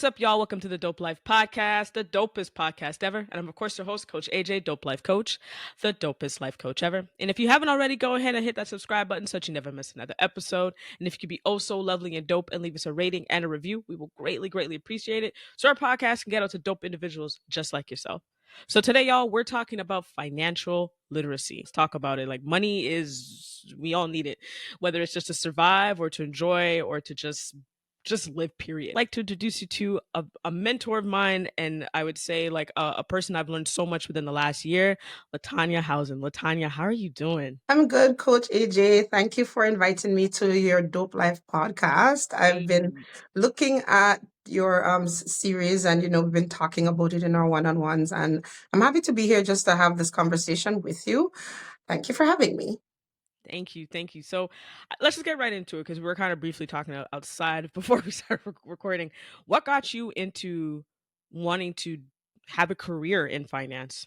up, y'all? Welcome to the Dope Life Podcast, the dopest podcast ever. And I'm, of course, your host, Coach AJ, Dope Life Coach, the dopest life coach ever. And if you haven't already, go ahead and hit that subscribe button so that you never miss another episode. And if you could be oh so lovely and dope and leave us a rating and a review, we will greatly, greatly appreciate it. So our podcast can get out to dope individuals just like yourself. So today, y'all, we're talking about financial literacy. Let's talk about it. Like money is, we all need it, whether it's just to survive or to enjoy or to just live, period. I'd like to introduce you to a mentor of mine, and I would say like a person I've learned so much within the last year, Latonya Housen. Latanya, how are you doing? I'm good, Coach AJ. Thank you for inviting me to your Dope Life podcast. I've been Hey. looking at your series, and we've been talking about it in our one-on-ones, and I'm happy to be here just to have this conversation with you. Thank you for having me. Thank you, thank you. So let's just get right into it because we were kind of briefly talking outside before we started recording. What got you into wanting to have a career in finance?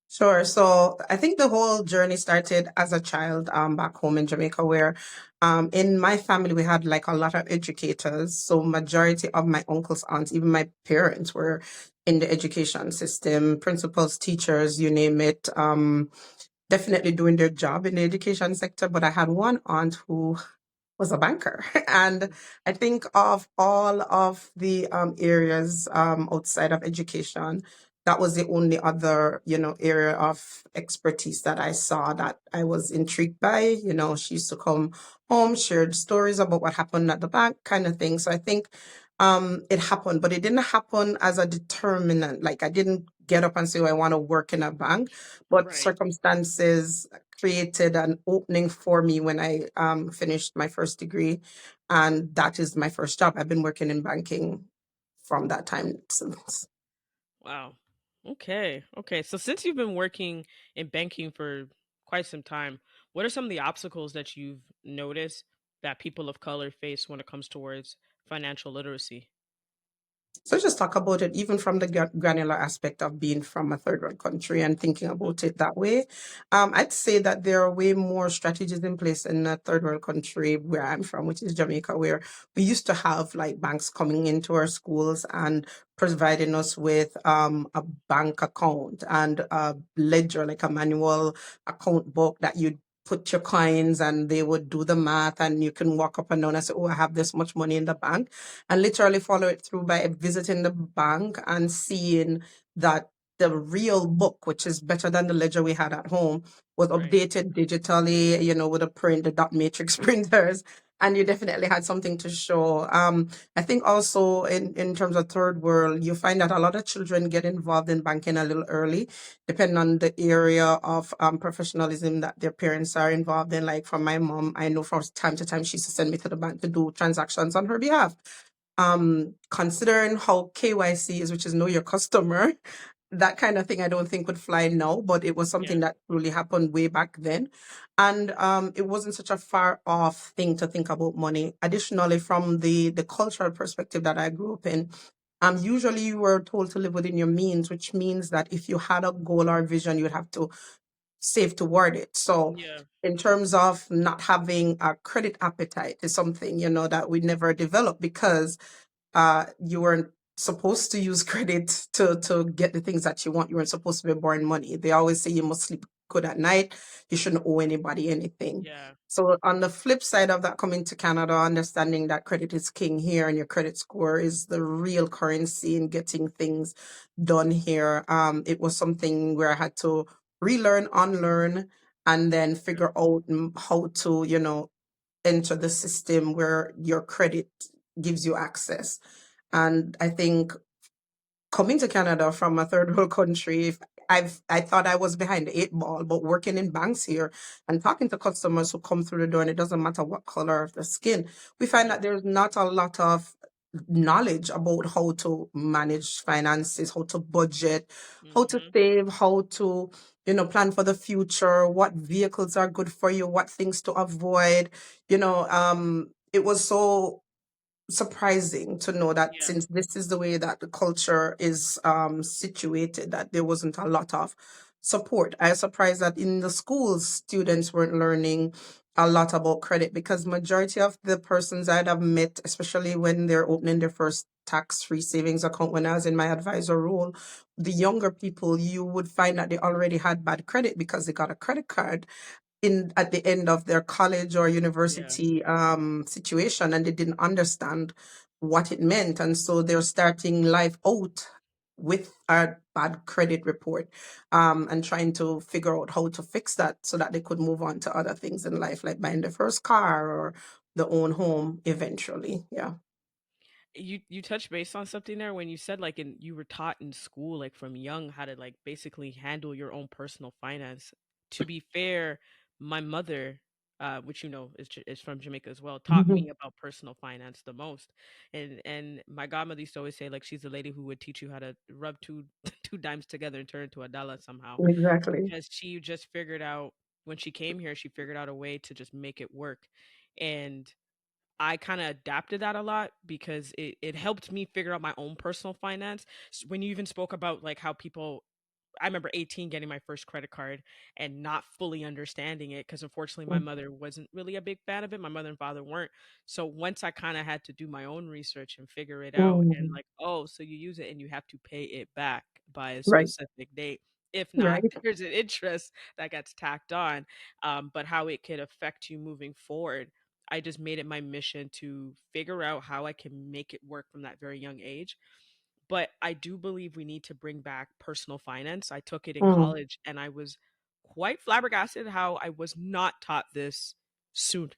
Sure. So I think the whole journey started as a child back home in Jamaica, where in my family we had like a lot of educators. So majority of my uncles, aunts, even my parents were in the education system, principals, teachers, you name it. Definitely doing their job in the education sector. But I had one aunt who was a banker. And I think of all of the areas outside of education, that was the only other, area of expertise that I saw that I was intrigued by. She used to come home, shared stories about what happened at the bank, kind of thing. So I think it happened, but it didn't happen as a determinant. Like I didn't get up and say, oh, I want to work in a bank, but Right. circumstances created an opening for me when I finished my first degree. And that is my first job. I've been working in banking from that time since. Wow. Okay. Okay. So since you've been working in banking for quite some time, what are some of the obstacles that you've noticed that people of color face when it comes towards financial literacy? So just talk about it, even from the granular aspect of being from a third world country and thinking Mhm. about it that way. I'd say that there are way more strategies in place in a third world country where I'm from, which is Jamaica, where we used to have like banks coming into our schools and providing us with a bank account and a ledger, like a manual account book that you put your coins and they would do the math and you can walk up and down and say, oh, I have this much money in the bank, and literally follow it through by visiting the bank and seeing that the real book, which is better than the ledger we had at home, was Right. updated digitally, with a print, the dot matrix printers. And you definitely had something to show. I think also in terms of third world, you find that a lot of children get involved in banking a little early, depending on the area of professionalism that their parents are involved in. Like from my mom, I know from time to time she used to send me to the bank to do transactions on her behalf. Considering how KYC is, which is know your customer, that kind of thing I don't think would fly now, but it was Yeah. something that really happened way back then. And it wasn't such a far off thing to think about money. Additionally, from the cultural perspective that I grew up in, usually you were told to live within your means, which means that if you had a goal or vision, you'd have to save toward it. So Yeah. in terms of not having a credit appetite is something, that we never developed because you weren't supposed to use credit to get the things that you want. You weren't supposed to be borrowing money. They always say you must sleep good at night. You shouldn't owe anybody anything. Yeah. So on the flip side of that, coming to Canada, understanding that credit is king here and your credit score is the real currency in getting things done here. It was something where I had to relearn, unlearn, and then figure out how to, enter the system where your credit gives you access. And I think coming to Canada from a third world country, I thought I was behind the eight ball, but working in banks here and talking to customers who come through the door, and it doesn't matter what color of the skin, we find Right. that there's not a lot of knowledge about how to manage finances, how to budget, how to Hmm. save, how to, plan for the future, what vehicles are good for you, what things to avoid. It was so surprising to know that Yeah. since this is the way that the culture is situated, that there wasn't a lot of support. I was surprised that in the schools, students weren't learning a lot about credit because majority of the persons I'd have met, especially when they're opening their first tax-free savings account when I was in my advisor role, the younger people, you would find that they already had bad credit because they got a credit card in at the end of their college or Yeah. university situation, and they didn't understand what it meant, and so they're starting life out with a bad credit report, and trying to figure out how to fix that so that they could move on to other things in life, like buying the first car or the own home eventually. Yeah. You touched base on something there when you said like in you were taught in school like from young how to like basically handle your own personal finance. To be fair, my mother, which you know is from Jamaica as well, taught me Mhm. about personal finance the most. And my godmother used to always say like she's the lady who would teach you how to rub two two dimes together and turn into a dollar somehow, Exactly. because she just figured out when she came here, she figured out a way to just make it work. And I kinda adapted that a lot because it helped me figure out my own personal finance. When you even spoke about, like, how people I remember 18 getting my first credit card and not fully understanding it because unfortunately my mother wasn't really a big fan of it. My mother and father weren't. So once I kind of had to do my own research and figure it out and Mhm. like, oh, so you use it and you have to pay it back by a Right. specific date. If not, Right. there's an interest that gets tacked on. But how it could affect you moving forward. I just made it my mission to figure out how I can make it work from that very young age. But I do believe we need to bring back personal finance. I took it in Mm. college and I was quite flabbergasted how I was not taught this soon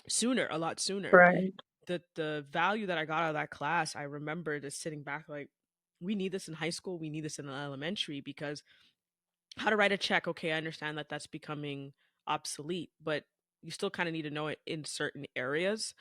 sooner, a lot sooner. Right. The value that I got out of that class, I remember just sitting back like, we need this in high school, we need this in elementary, because how to write a check, okay, I understand that that's becoming obsolete, but you still kind of need to know it in certain areas.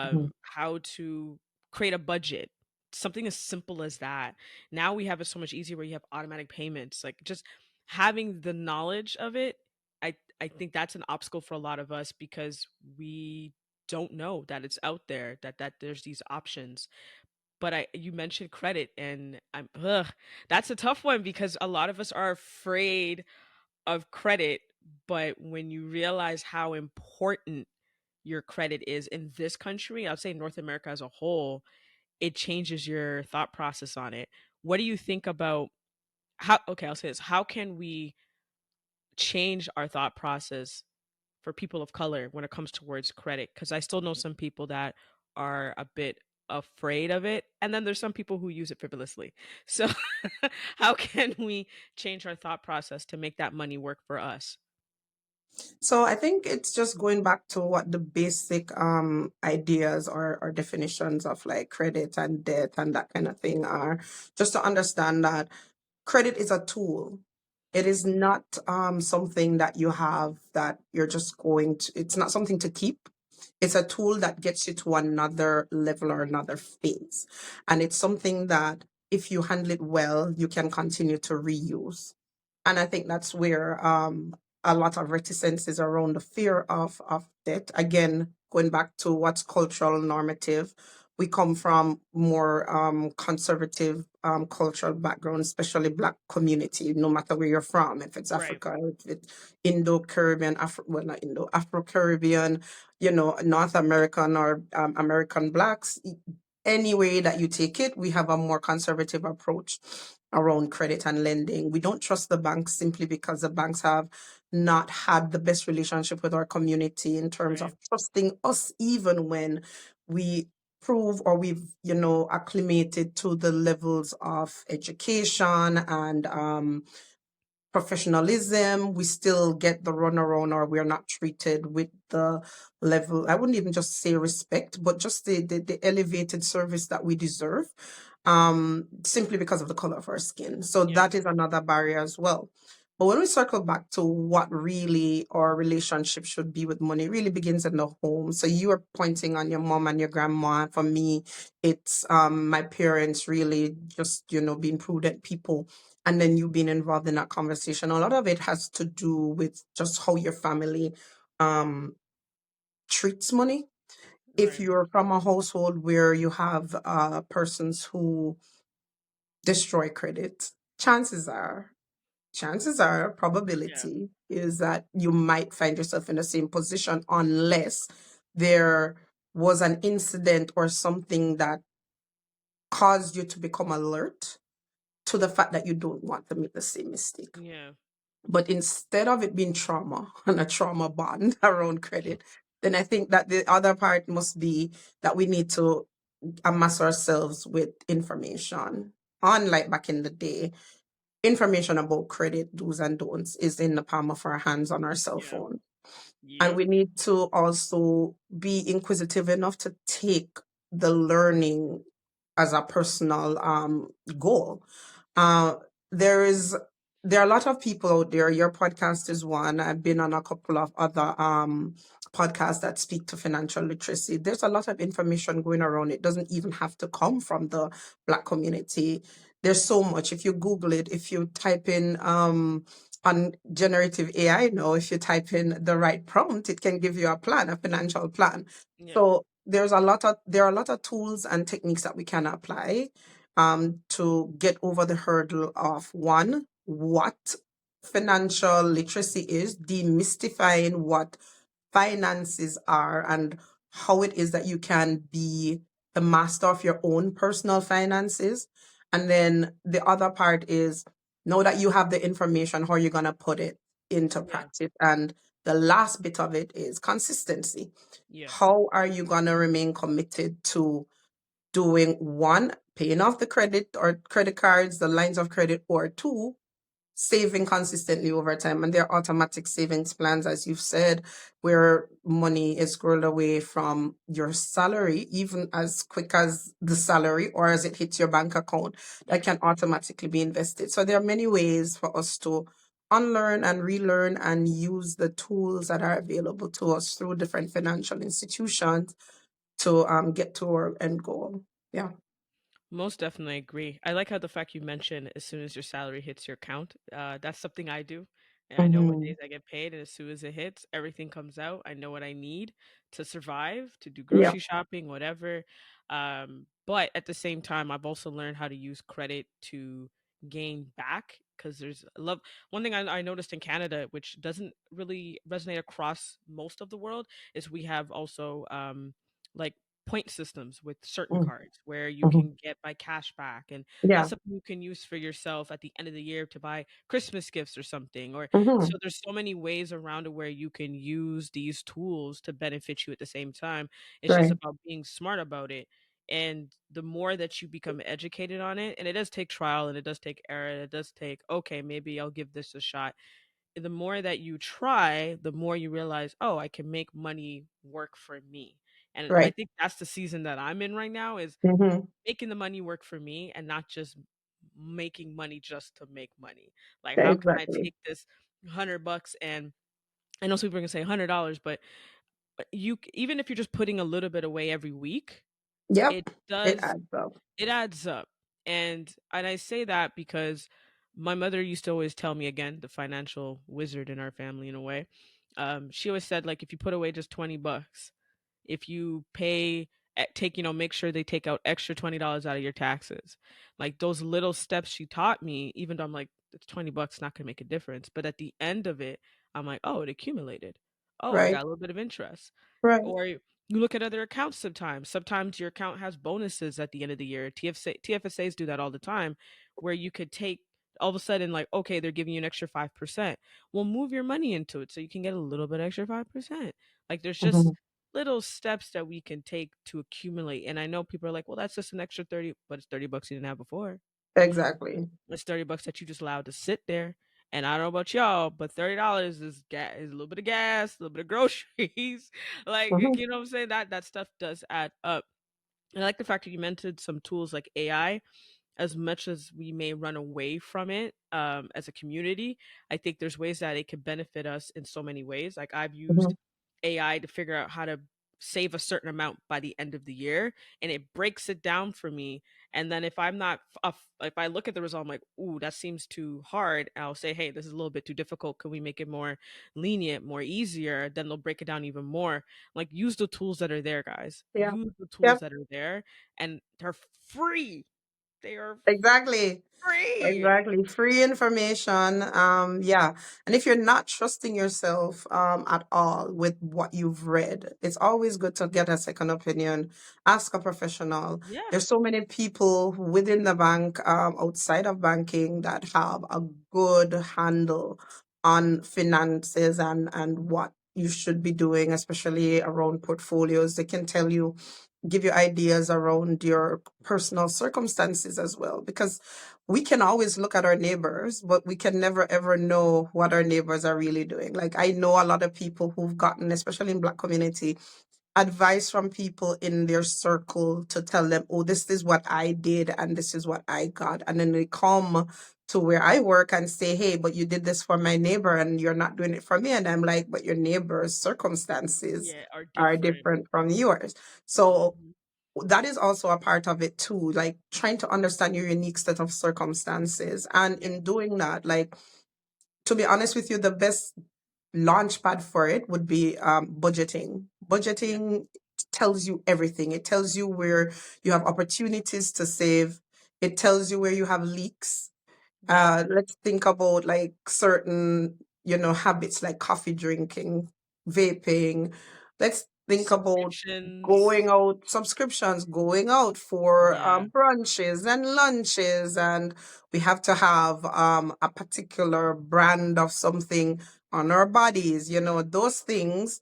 Mhm. How to create a budget, something as simple as that. Now we have it so much easier where you have automatic payments. Like just having the knowledge of it, I think that's an obstacle for a lot of us because we don't know that it's out there, that there's these options. But I you mentioned credit and that's a tough one because a lot of us are afraid of credit, but when you realize how important your credit is in this country, I'd say North America as a whole, it changes your thought process on it. What do you think about how okay, I'll say this. How can we change our thought process for people of color when it comes towards credit? Because I still know some people that are a bit afraid of it, and then there's some people who use it frivolously. So, how can we change our thought process to make that money work for us? So I think it's just going back to what the basic ideas or definitions of like credit and debt and that kind of thing are, just to understand that credit is a tool. It is not something that you have that you're just going to, it's not something to keep. It's a tool that gets you to another level or another phase. And it's something that if you handle it well, you can continue to reuse. And I think that's where a lot of reticence is around the fear of debt. Again, going back to what's cultural normative, we come from more conservative cultural background, especially Black community, no matter where you're from, if it's Right. Africa, if it's Indo-Caribbean, well, not Indo, Afro-Caribbean, North American or American Blacks, any way that you take it, we have a more conservative approach around credit and lending. We don't trust the banks simply because the banks have not had the best relationship with our community in terms Right. of trusting us, even when we prove or we've acclimated to the levels of education and professionalism. We still get the runaround, or we're not treated with the level, I wouldn't even just say respect, but just the elevated service that we deserve, simply because of the color of our skin. So that Yes. is another barrier as well. But when we circle back to what really our relationship should be with money, it really begins in the home. So you are pointing on your mom and your grandma. For me, it's my parents really just being prudent people, and then you being involved in that conversation. A lot of it has to do with just how your family um treats money. If Right. you're from a household where you have persons who destroy credit, chances are chances are, Yeah. probability is that you might find yourself in the same position unless there was an incident or something that caused you to become alert to the fact that you don't want to make the same mistake. Yeah. But instead of it being trauma and a trauma bond around credit, then I think that the other part must be that we need to amass ourselves with information. Unlike back in the day, information about credit do's and don'ts is in the palm of our hands on our cell Yeah. phone. And Yep. we need to also be inquisitive enough to take the learning as a personal goal. Uh, there is there are a lot of people out there. Your podcast is one. I've been on a couple of other podcasts that speak to financial literacy. There's a lot of information going around. It doesn't even have to come from the Black community. There's so much. If you Google it, if you type in on generative AI now, if you type in the right prompt, it can give you a plan, a financial plan. Yeah. So there are a lot of tools and techniques that we can apply to get over the hurdle of one, what financial literacy is, demystifying what finances are and how it is that you can be the master of your own personal finances. And then the other part is know that you have the information, how you're going to put it into Yeah. practice. And the last bit of it is consistency. Yeah. How are you going to remain committed to doing one, paying off the credit or credit cards, the lines of credit, or two, saving consistently over time? And there are automatic savings plans, as you've said, where money is scrolled away from your salary, even as quick as the salary or as it hits your bank account, that Yeah. can automatically be invested. So there are many ways for us to unlearn and relearn and use the tools that are available to us through different financial institutions to get to our end goal. Yeah. Most definitely agree. I like how the fact you mentioned as soon as your salary hits your account. That's something I do. And I know what Hmm. days I get paid, and as soon as it hits, everything comes out. I know what I need to survive, to do Yeah. grocery shopping, whatever. But at the same time, I've also learned how to use credit to gain back because there's I love one thing I noticed in Canada, which doesn't really resonate across most of the world, is we have also like point systems with certain cards where you Mm-hmm. can get by cash back, and that's Yeah. something you can use for yourself at the end of the year to buy Christmas gifts or something. Or Hmm. so there's so many ways around it where you can use these tools to benefit you at the same time. It's just Right. about being smart about it. And the more that you become educated on it, and it does take trial and it does take error, and it does take, okay, maybe I'll give this a shot. The more that you try, the more you realize, oh, I can make money work for me. And I Right. think that's the season that I'm in right now, is Hmm. making the money work for me and not just making money just to make money. Like, how can I Exactly. take this $100, and I know some people are gonna say $100, but even if you're just putting a little bit away every week, Yep. it It does adds up. it adds up. And I say that because my mother used to always tell me, again, the financial wizard in our family in a way. She always said, like, if you put away just $20, if you take, make sure they take out extra $20 out of your taxes. Like, those little steps she taught me, even though I'm like, it's $20 not gonna make a difference. But at the end of it, I'm like, oh, it accumulated. Oh, I Right. got a little bit of interest. Right. Or you look at other accounts sometimes. Sometimes your account has bonuses at the end of the year. TFSAs do that all the time, where you could take all of a sudden, like, okay, they're giving you an extra 5%. Well, move your money into it so you can get a little bit extra 5%. Like, there's just Hmm. little steps that we can take to accumulate. And I know people are like, well, that's just an extra 30, but it's $30 you didn't have before. Exactly. It's $30 that you just allowed to sit there. And I don't know about y'all, but $30 is a little bit of gas, a little bit of groceries. Like, Hmm. you know what I'm saying? That stuff does add up. And I like the fact that you mentioned some tools like AI. As much as we may run away from it, as a community, I think there's ways that it could benefit us in so many ways. Like, I've Hmm. used AI to figure out how to save a certain amount by the end of the year, and it breaks it down for me. And then if I'm not, if I look at the result, I'm like, ooh, that seems too hard. I'll say, hey, this is a little bit too difficult. Can we make it more lenient, more easier? Then they'll break it down even more. Like, use the tools that are there, guys. Yeah. Use the tools Yep. that are there, and they're free. They are Exactly. free. Exactly. Free information. Yeah. And if you're not trusting yourself at all with what you've read, it's always good to get a second opinion. Ask a professional. Yeah. There's so many people within the bank, outside of banking, that have a good handle on finances and what you should be doing, especially around portfolios. They can tell you, give you ideas around your personal circumstances as well, because we can always look at our neighbors, but we can never ever know what our neighbors are really doing. Like, I know a lot of people who've gotten, especially in Black community, advice from people in their circle to tell them, oh, this is what I did and this is what I got. And then they come to where I work and say, hey, but you did this for my neighbor and you're not doing it for me. And I'm like, but your neighbor's circumstances Yeah, are are different. different from yours. So Mhm. that is also a part of it too, like trying to understand your unique set of circumstances. And Yeah, in doing that, like, to be honest with you, the best launch pad for it would be budgeting. yeah, Budgeting tells you everything. It tells you where you have opportunities to save. It tells you where you have leaks. yep. Let's think about like certain, habits like coffee drinking, vaping. Let's think about Subscriptions. going out, subscriptions, going out for Yeah, brunches and lunches, and we have to have a particular brand of something on our bodies. Those things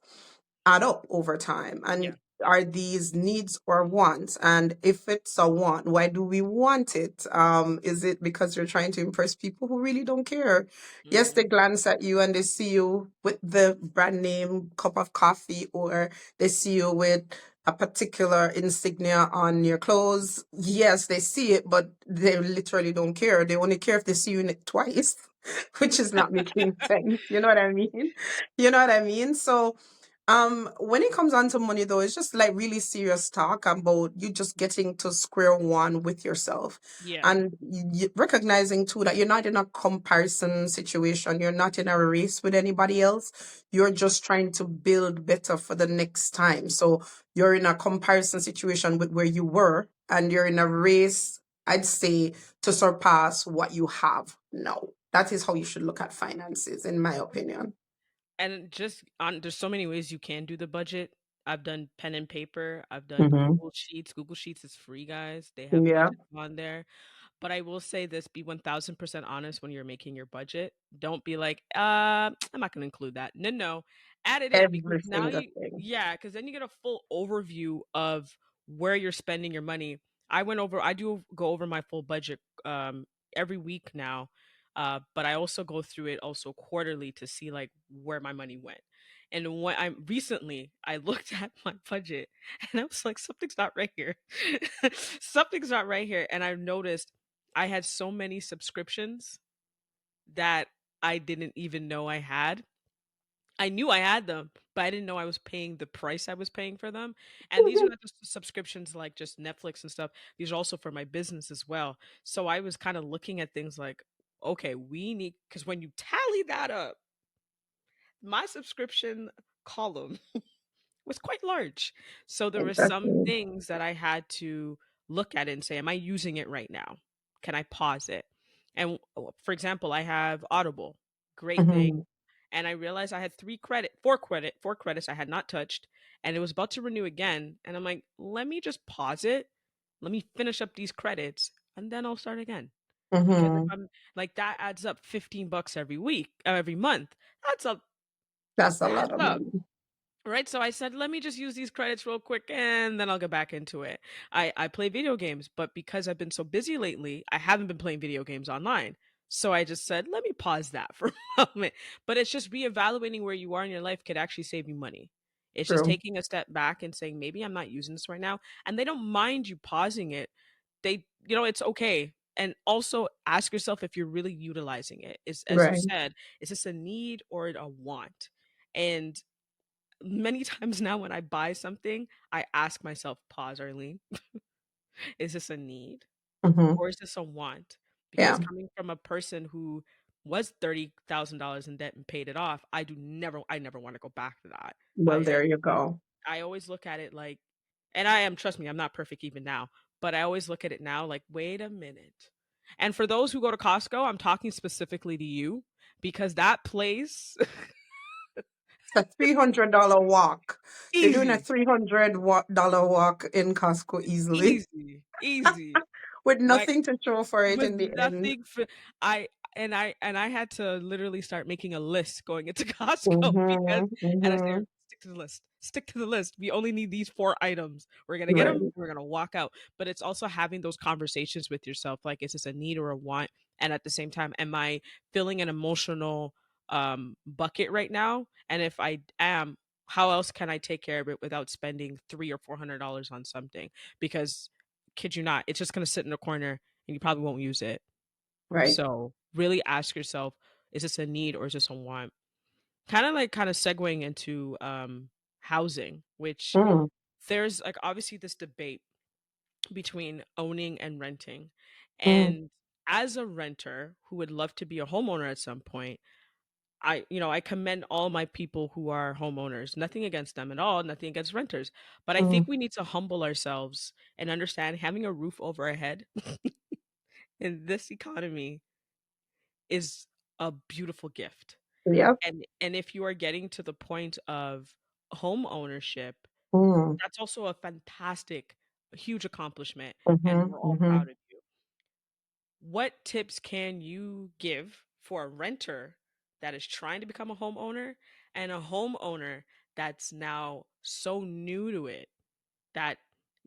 add up over time. yeah. And are these needs or wants? And if it's a want, why do we want it? Is it because you're trying to impress people who really don't care? Yes, they Mhm. glance at you and they see you with the brand name cup of coffee, or they see you with a particular insignia on your clothes. Yes, they see it, but they literally don't care. They only care if they see you in it twice, which is not making sense. You know what I mean? You know what I mean? So when it comes on to money though, it's just like really serious talk about you just getting to square one with yourself, Yeah. and recognizing too that you're not in a comparison situation, you're not in a race with anybody else, you're just trying to build better for the next time. So you're in a comparison situation with where you were, and you're in a race, I'd say, to surpass what you have now. That is how you should look at finances, in my opinion. And just on there's so many ways you can do the budget. I've done pen and paper. I've done Hmm. Google Sheets. Google Sheets is free, guys. They have Yeah. budgets on there. But I will say this, be 1000% honest when you're making your budget. Don't be like, I'm not gonna include that. No, no. Add it in because Every now single you thing. yeah, because then you get a full overview of where you're spending your money. I do go over my full budget every week now. But I also go through it also quarterly to see like where my money went. And when I looked at my budget and I was like, something's not right here. Something's not right here. And I noticed I had so many subscriptions that I didn't even know I had. I knew I had them, but I didn't know I was paying the price I was paying for them. And these are not just subscriptions like just Netflix and stuff. These are also for my business as well. So I was kind of looking at things like, okay, we need, because when you tally that up, my subscription column was quite large. So there were some Exactly. things that I had to look at it and say, am I using it right now? Can I pause it? And for example, I have Audible, great thing. Mhm. And I realized I had four credits I had not touched, and it was about to renew again. And I'm like, let me just pause it. Let me finish up these credits, and then I'll start again. Because if Mhm. I'm like that adds up $15 every week, every month. That's a That's a adds lot of up. money. Right, so I said, "Let me just use these credits real quick, and then I'll get back into it." I play video games, but because I've been so busy lately, I haven't been playing video games online. So I just said, "Let me pause that for a moment." But it's just reevaluating where you are in your life could actually save you money. It's just True. taking a step back and saying, "Maybe I'm not using this right now," and they don't mind you pausing it. It's okay. And also ask yourself if you're really utilizing it. Is as you Right. said, is this a need or a want? And many times now when I buy something, I ask myself, pause, Arlene, is this a need Mhm. or is this a want? Because Yeah. coming from a person who was $30,000 in debt and paid it off, I never want to go back to that. Well, I, there you go. I always look at it like, trust me, I'm not perfect even now, but I always look at it now like, wait a minute. And for those who go to Costco, I'm talking specifically to you because that place It's a $300 walk. You're doing a easy, $300 walk in Costco easily easy. with Like nothing to show for it with in the end. nothing for I I had to literally start making a list going into Costco because Mm-hmm, and I say, mm-hmm. "Stick to the list. Stick to the list. We only need these 4 items. We're gonna get them. Right, We're gonna walk out." But it's also having those conversations with yourself, like, is this a need or a want? And at the same time, am I filling an emotional, bucket right now? And if I am, how else can I take care of it without spending 3 or $400 on something? Because, kid you not, it's just gonna sit in a corner and you probably won't use it. right. So really ask yourself, is this a need or is this a want? Kind of segueing into housing, which Mm, there's like obviously this debate between owning and renting. mm, And as a renter who would love to be a homeowner at some point, I commend all my people who are homeowners. Nothing against them at all, nothing against renters. But I mm. think we need to humble ourselves and understand having a roof over our head in this economy is a beautiful gift. Yep. And if you are getting to the point of home ownership, Mm, that's also a fantastic, huge accomplishment, and mm-hmm, we're all mm-hmm. proud of you. What tips can you give for a renter that is trying to become a homeowner and a homeowner that's now so new to it that,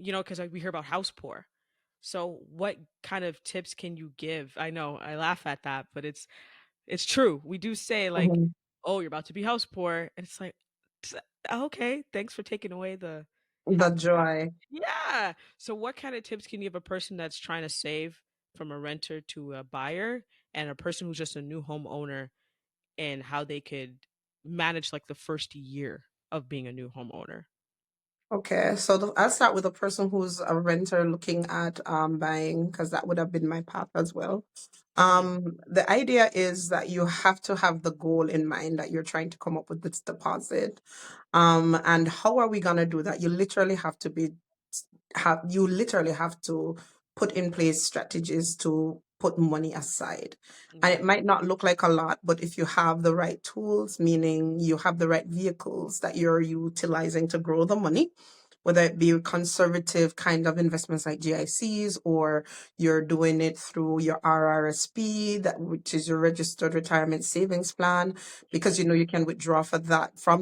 because like we hear about house poor. So what kind of tips can you give? I know I laugh at that, but it's true. We do say like, Mm-hmm. "Oh, you're about to be house poor," and it's like, "T okay, thanks for taking away the The happiness." joy. Yeah. So what kind of tips can you give a person that's trying to save from a renter to a buyer and a person who's just a new homeowner and how they could manage like the first year of being a new homeowner? Okay, so I'll start with a person who's a renter looking at buying, because that would have been my path as well. Mhm. The idea is that you have to have the goal in mind that you're trying to come up with this deposit. And how are we gonna do that? You literally have to put in place strategies to put money aside. And it Right. might not look like a lot, but if you have the right tools, meaning you have the right vehicles that you're utilizing to grow the money, whether it be conservative kind of investments like GICs, or you're doing it through your RRSP, which is your registered retirement savings plan, because True. you can withdraw from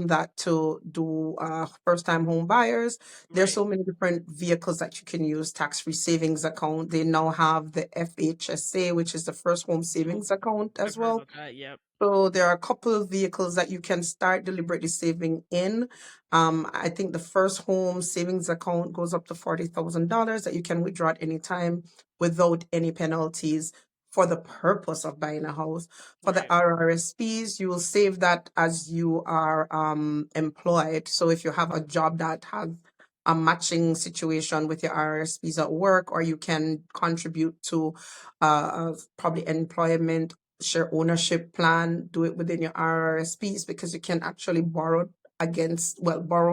that to do first time home buyers. There's Right. so many different vehicles that you can use. Tax-free savings account. They now have the FHSA, which is the first home Oh, savings account I've as heard well. about that. Yep. So there are a couple of vehicles that you can start deliberately saving in. I think the first home savings account goes up to $40,000 that you can withdraw at any time without any penalties for the purpose of buying a house. For the Right. RRSPs, you will save that as you are employed. So if you have a job that has a matching situation with your RRSPs at work, or you can contribute to probably employment share ownership plan, do it within your RRSPs, because you can actually borrow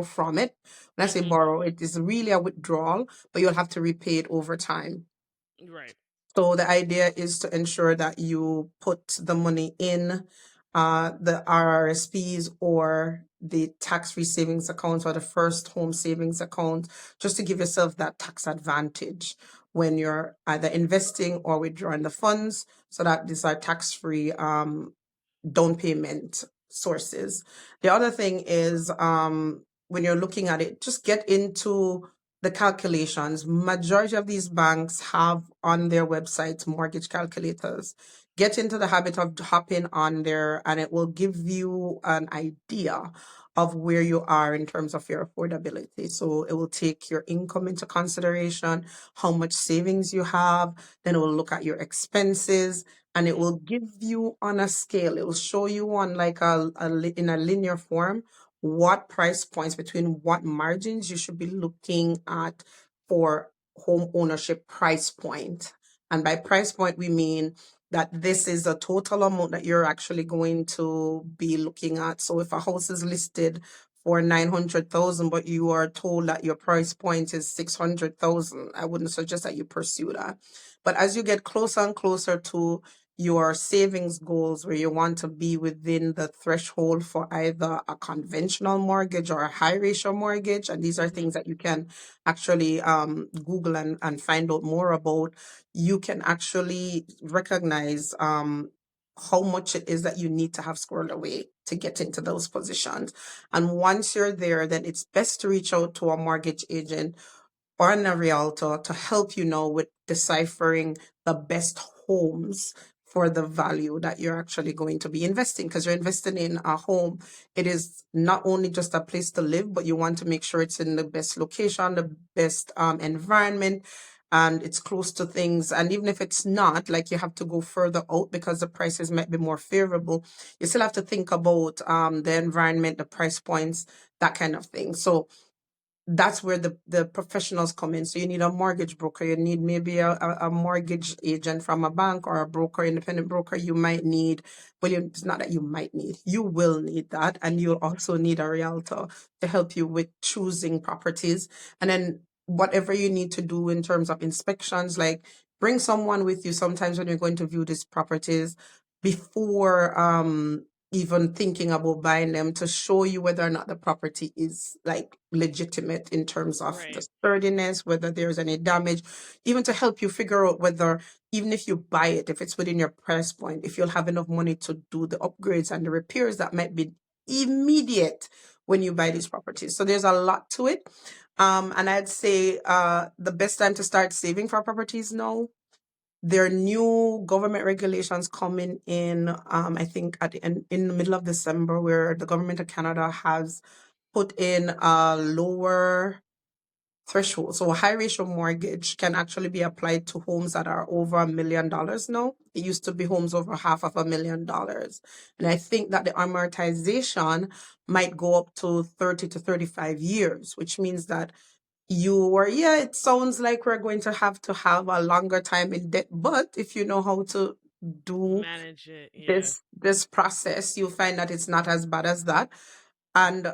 from it. When I say Mhm. borrow, it is really a withdrawal, but you'll have to repay it over time. Right. So the idea is to ensure that you put the money in the RRSPs or the tax-free savings accounts or the first home savings account, just to give yourself that tax advantage when you're either investing or withdrawing the funds, so that these are tax-free down payment sources. The other thing is, when you're looking at it, just get into the calculations. Majority of these banks have on their websites mortgage calculators. Get into the habit of hopping on there, and it will give you an idea of where you are in terms of your affordability. So it will take your income into consideration, how much savings you have, then it will look at your expenses, and it Mhm. will give you on a scale. It will show you on like in a linear form what price points, between what margins you should be looking at for home ownership price point. And by price point, we mean that this is a total amount that you're actually going to be looking at. So if a house is listed for 900,000, but you are told that your price point is 600,000. I wouldn't suggest that you pursue that. But as you get closer and closer to your savings goals, where you want to be within the threshold for either a conventional mortgage or a high ratio mortgage, and these are Mhm. things that you can actually Google and find out more about, you can actually recognize how much it is that you need to have squirreled away to get into those positions. And once you're there, then it's best to reach out to a mortgage agent or a realtor to help you know with deciphering the best homes for the value that you're actually going to be investing, because you're investing in a home. It is not only just a place to live, but you want to make sure it's in the best location, the best environment, and it's close to things. And even if it's not, like, you have to go further out because the prices might be more favorable, you still have to think about the environment, the price points, that kind of thing. So that's where the professionals come in. So you need a mortgage broker, you need maybe a mortgage agent from a bank, or a broker, independent broker. You might need, well, it's not that you might need, you will need that. And you'll also need a realtor to help you with choosing properties. And then whatever you need to do in terms of inspections, like, bring someone with you sometimes when you're going to view these properties before even thinking about buying them, to show you whether or not the property is like legitimate in terms of the Right. sturdiness, whether there's any damage, even to help you figure out whether, even if you buy it, if it's within your price point, if you'll have enough money to do the upgrades and the repairs that might be immediate when you buy these properties. So there's a lot to it. And I'd say the best time to start saving for properties now. There are new government regulations coming in, I think at in the middle of December, where the government of Canada has put in a lower threshold. So a high ratio mortgage can actually be applied to homes that are over $1 million now. It used to be homes over $500,000. And I think that the amortization might go up to 30 to 35 years, which means that yeah, it sounds like we're going to have a longer time in debt, but if you know how to do Manage it. Yeah. this process, you'll find that it's not as bad as that. And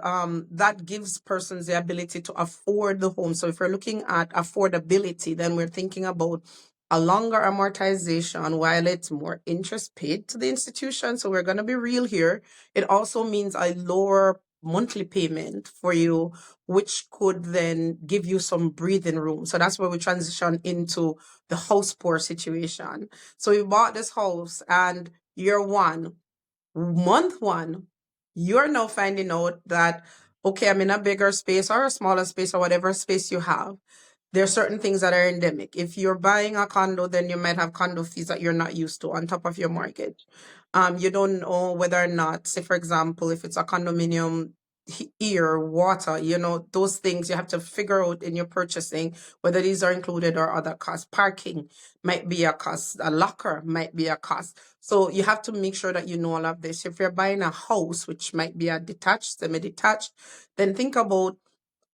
that gives persons the ability to afford the home. So if we're looking at affordability, then we're thinking about a longer amortization while it's more interest paid to the institution. So we're going to be real here. It also means a lower monthly payment for you, which could then give you some breathing room. So that's where we transition into the house poor situation. So you bought this house, and year one, month one, you're now finding out that, okay, I'm in a bigger space or a smaller space or whatever space you have. There are certain things that are endemic. If you're buying a condo, then you might have condo fees that you're not used to on top of your mortgage. You don't know whether or not, say, for example, if it's a condominium, air, water, those things you have to figure out in your purchasing, whether these are included or other costs. Parking might be a cost, a locker might be a cost. So you have to make sure that you know all of this. If you're buying a house, which might be a detached, semi-detached, then think about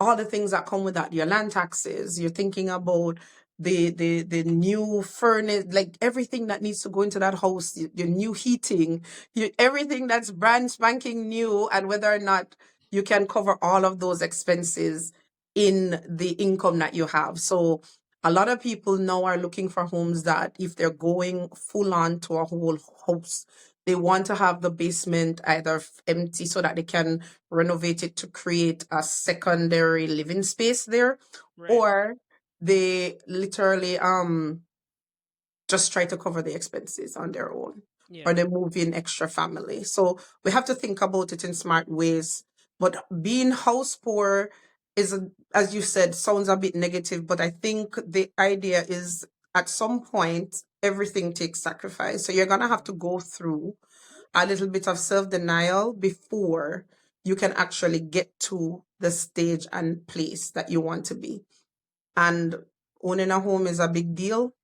all the things that come with that, your land taxes. You're thinking about the new furnace, like everything that needs to go into that house, your new heating, everything that's brand spanking new, and whether or not you can cover all of those expenses in the income that you have. So a lot of people now are looking for homes that, if they're going full on to a whole house, they want to have the basement either empty so that they can renovate it to create a secondary living space there, Right. or they literally just try to cover the expenses on their own, Yeah. or they move in extra family. So we have to think about it in smart ways. But being house poor is, as you said, sounds a bit negative, but I think the idea is, at some point, everything takes sacrifice. So you're going to have to go through a little bit of self-denial before you can actually get to the stage and place that you want to be. And owning a home is a big deal.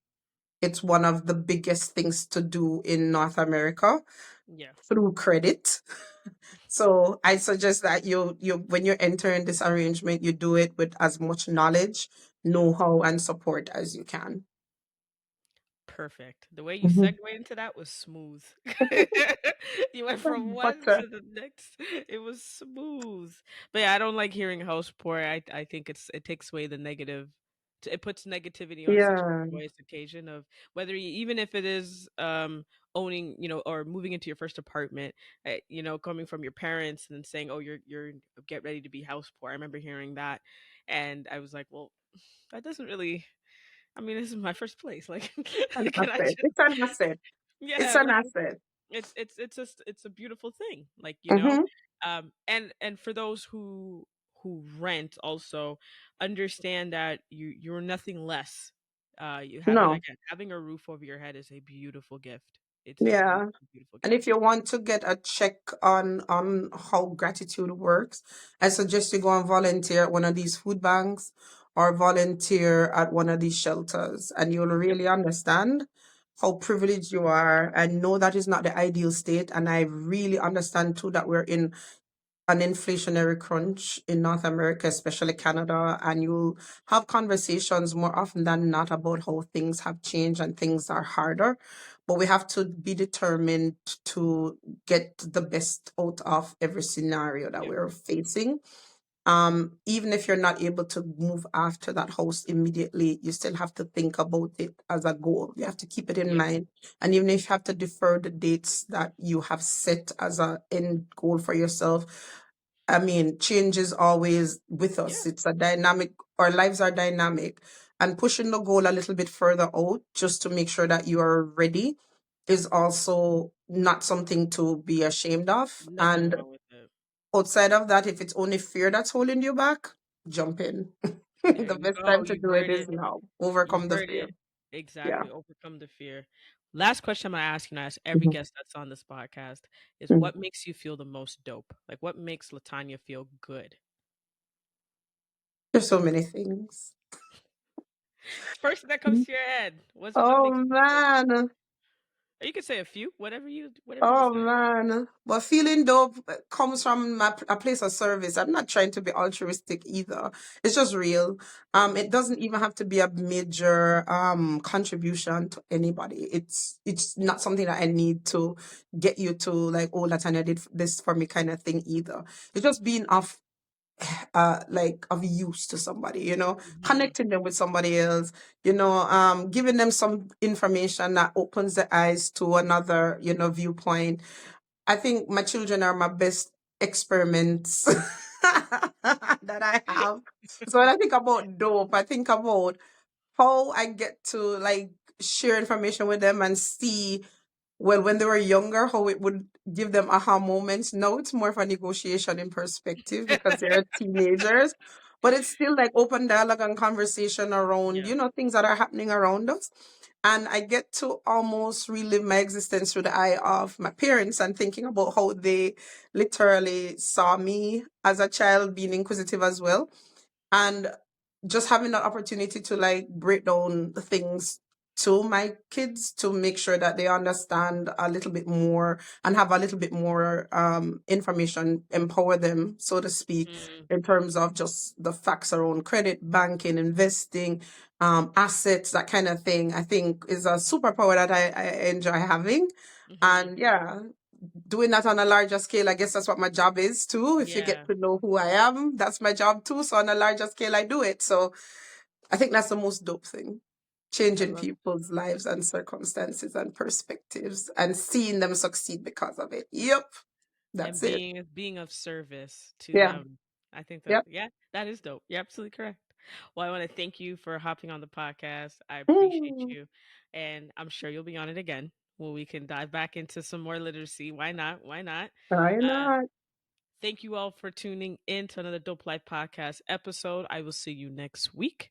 It's one of the biggest things to do in North America Yeah. through credit. So I suggest that you when you're entering this arrangement, you do it with as much knowledge, Yeah. know-how, and support as you can. perfect. The way you Mhm. segued into that was smooth. You went from one But to the next. It was smooth. But yeah, I don't like hearing house poor. I think it takes away the negative. It puts negativity on such yeah, a joyous occasion of whether you, even if it is owning, or moving into your first apartment, coming from your parents and then saying, "Oh, you're get ready to be house poor." I remember hearing that, and I was like, "Well, that doesn't really. I mean, this is my first place. Like, an can I asset. just, It's an asset. It's yeah, an like asset. it's just it's a beautiful thing. Like, Hmm. and for those who rent also understand that you're nothing less. You having No. again having a roof over your head is a beautiful gift. It's a Yeah. beautiful, beautiful And if gift. you want to get a check on how gratitude works, I suggest you go and volunteer at one of these food banks or volunteer at one of these shelters, and you'll Yep. really understand how privileged you are. And know that is not the ideal state. And I really understand too that we're in an inflationary crunch in North America, especially Canada, and you'll have conversations more often than not about how things have changed and things are harder. But we have to be determined to get the best out of every scenario that Yep. we're facing. Even if you're not able to move after that house immediately, you still have to think about it as a goal. You have to keep it in Yep. mind. And even if you have to defer the dates that you have set as a end goal for yourself, I mean, change is always with us. Yeah. It's a dynamic, our lives are dynamic. And pushing the goal a little bit further out just to make sure that you are ready is also not something to be ashamed of. Nothing And wrong with it. outside of that, if it's only fear that's holding you back, jump in. There The you best go. time to You do it heard is it. now. You Overcome the heard fear. it. Yeah. Exactly. Overcome the fear. Last question I'm gonna ask you, and I ask every Mhm. guest that's on this podcast is Mm. what makes you feel the most dope? Like what makes Latanya feel good? There's so many things. First thing that comes Mhm. to your head. What Oh makes you feel dope? man. Or you can say a few, whatever you Oh decide. man. But feeling dope comes from a place of service. I'm not trying to be altruistic either. It's just real. It doesn't even have to be a major contribution to anybody. It's not something that I need to get you to like, oh, Latanya did this for me kind of thing either. It's just being of like of use to somebody, Mhm. connecting them with somebody else, giving them some information that opens the eyes to another, viewpoint. I think my children are my best experiments that I have. So when I think about dope, I think about how I get to like share information with them and see, well, when they were younger, how it would give them aha moments. Now it's more of a negotiation in perspective because they're teenagers, but it's still like open dialogue and conversation around, Yeah. things that are happening around us. And I get to almost relive my existence through the eye of my parents and thinking about how they literally saw me as a child being inquisitive as well. And just having that opportunity to like break down the things to my kids to make sure that they understand a little bit more and have a little bit more information, empower them, so to speak, Mm, in terms of just the facts around credit, banking, investing, assets, that kind of thing. I think is a superpower that I enjoy having. mhm. And yeah, doing that on a larger scale, I guess that's what my job is too. If you get Yeah. to know who I am, that's my job too. So on a larger scale, I do it. So I think that's the most dope thing. I Changing love people's lives and circumstances and perspectives and seeing them succeed because of it. Yep. and That's it. being of service to Yeah. them. I think that Yep. yeah, that is dope. You're absolutely correct. Well, I want to thank you for hopping on the podcast. I appreciate Mm, you, and I'm sure you'll be on it again where we can dive back into some more literacy. Why not? Why not? why Uh, not? Thank you all for tuning in to another Dope Life podcast episode. I will see you next week.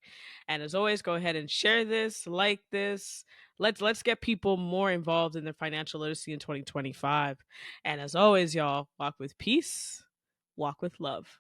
And as always, go ahead and share this, like this. Let's get people more involved in their financial literacy in 2025. And as always, y'all, walk with peace, walk with love.